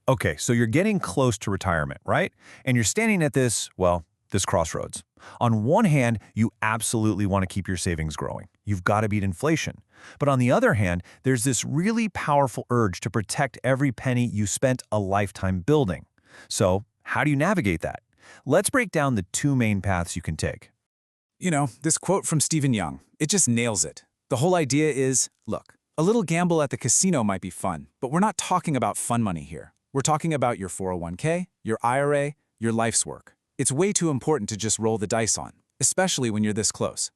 Okay, so you're getting close to retirement, right? And you're standing at this crossroads. On one hand, you absolutely want to keep your savings growing. You've got to beat inflation. But on the other hand, there's this really powerful urge to protect every penny you spent a lifetime building. So, how do you navigate that? Let's break down the two main paths you can take. This quote from Stephen Young, it just nails it. The whole idea is, look, a little gamble at the casino might be fun, but we're not talking about fun money here. We're talking about your 401k, your IRA, your life's work. It's way too important to just roll the dice on, especially when you're this close.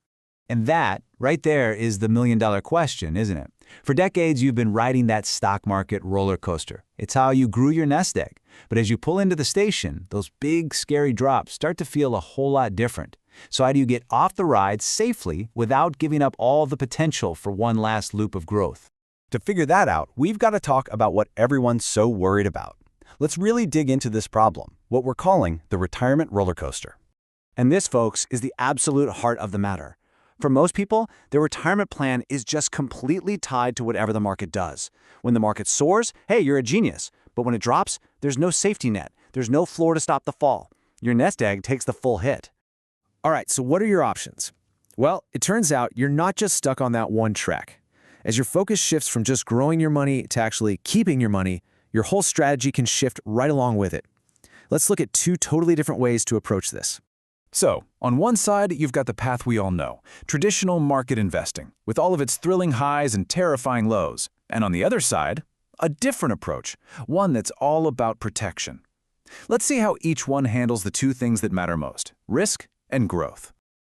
And that, right there, is the million-dollar question, isn't it? For decades, you've been riding that stock market roller coaster. It's how you grew your nest egg. But as you pull into the station, those big, scary drops start to feel a whole lot different. So how do you get off the ride safely without giving up all the potential for one last loop of growth? To figure that out, we've got to talk about what everyone's so worried about. Let's really dig into this problem, what we're calling the retirement roller coaster. And this, folks, is the absolute heart of the matter. For most people, their retirement plan is just completely tied to whatever the market does. When the market soars, hey, you're a genius. But when it drops, there's no safety net. There's no floor to stop the fall. Your nest egg takes the full hit. All right, so what are your options? Well, it turns out you're not just stuck on that one track. As your focus shifts from just growing your money to actually keeping your money, your whole strategy can shift right along with it. Let's look at two totally different ways to approach this. So, on one side, you've got the path we all know, traditional market investing, with all of its thrilling highs and terrifying lows. And on the other side, a different approach, one that's all about protection. Let's see how each one handles the two things that matter most, risk and growth.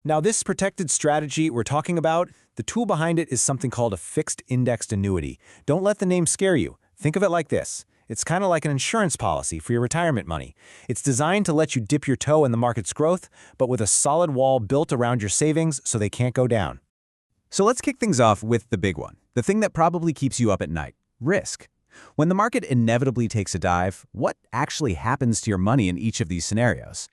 Now, this protected strategy we're talking about, the tool behind it is something called a fixed indexed annuity. Don't let the name scare you. Think of it like this. It's kind of like an insurance policy for your retirement money. It's designed to let you dip your toe in the market's growth, but with a solid wall built around your savings so they can't go down. So let's kick things off with the big one, the thing that probably keeps you up at night, risk. When the market inevitably takes a dive, what actually happens to your money in each of these scenarios?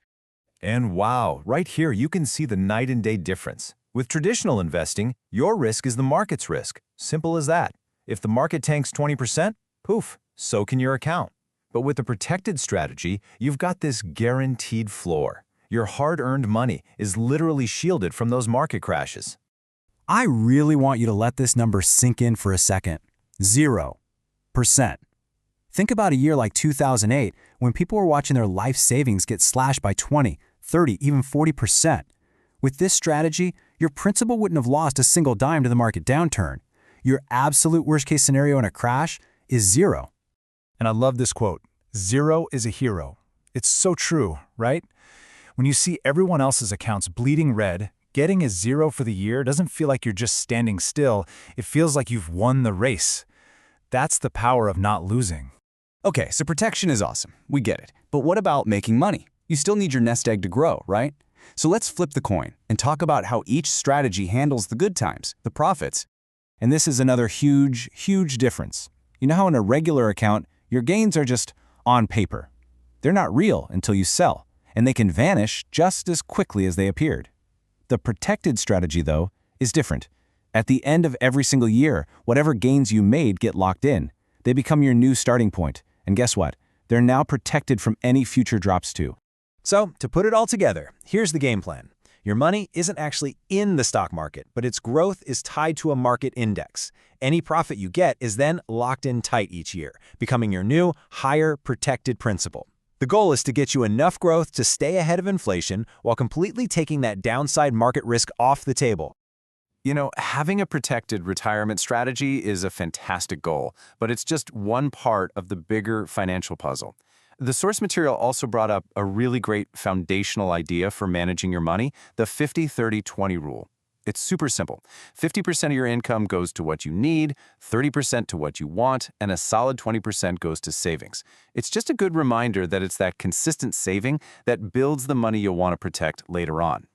And wow, right here you can see the night and day difference. With traditional investing, your risk is the market's risk. Simple as that. If the market tanks 20%, poof, so can your account. But with the protected strategy, you've got this guaranteed floor. Your hard-earned money is literally shielded from those market crashes. I really want you to let this number sink in for a second. 0%. Think about a year like 2008, when people were watching their life savings get slashed by 20, 30, even 40%. With this strategy, your principal wouldn't have lost a single dime to the market downturn. Your absolute worst-case scenario in a crash is 0. And I love this quote, 0 is a hero. It's so true, right? When you see everyone else's accounts bleeding red, getting a 0 for the year doesn't feel like you're just standing still. It feels like you've won the race. That's the power of not losing. Okay, so protection is awesome. We get it. But what about making money? You still need your nest egg to grow, right? So let's flip the coin and talk about how each strategy handles the good times, the profits. And this is another huge, huge difference. You know how in a regular account, your gains are just on paper. They're not real until you sell, and they can vanish just as quickly as they appeared. The protected strategy, though, is different. At the end of every single year, whatever gains you made get locked in. They become your new starting point. And guess what? They're now protected from any future drops too. So, to put it all together, here's the game plan. Your money isn't actually in the stock market, but its growth is tied to a market index. Any profit you get is then locked in tight each year, becoming your new, higher protected principal. The goal is to get you enough growth to stay ahead of inflation while completely taking that downside market risk off the table. Having a protected retirement strategy is a fantastic goal, but it's just one part of the bigger financial puzzle. The source material also brought up a really great foundational idea for managing your money, the 50-30-20 rule. It's super simple. 50% of your income goes to what you need, 30% to what you want, and a solid 20% goes to savings. It's just a good reminder that it's that consistent saving that builds the money you'll want to protect later on.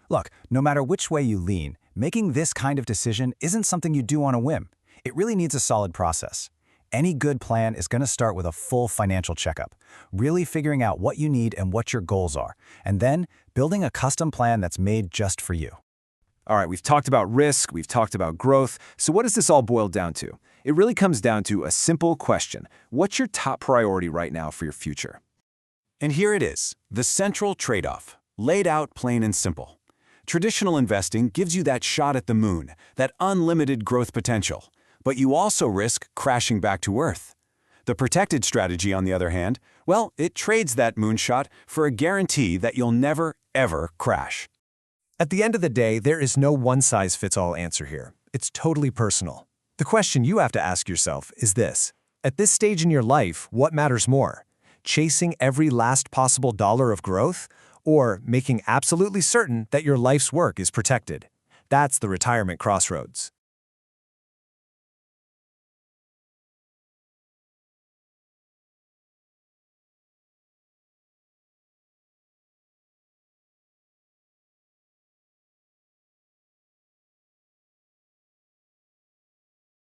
Look, no matter which way you lean, making this kind of decision isn't something you do on a whim. It really needs a solid process. Any good plan is going to start with a full financial checkup, really figuring out what you need and what your goals are, and then building a custom plan that's made just for you. All right, we've talked about risk, we've talked about growth, so what does this all boil down to? It really comes down to a simple question. What's your top priority right now for your future? And here it is, the central trade-off, laid out plain and simple. Traditional investing gives you that shot at the moon, that unlimited growth potential, but you also risk crashing back to earth. The protected strategy, on the other hand, well, it trades that moonshot for a guarantee that you'll never, ever crash. At the end of the day, there is no one-size-fits-all answer here. It's totally personal. The question you have to ask yourself is this: at this stage in your life, what matters more? Chasing every last possible dollar of growth, or making absolutely certain that your life's work is protected? That's the retirement crossroads.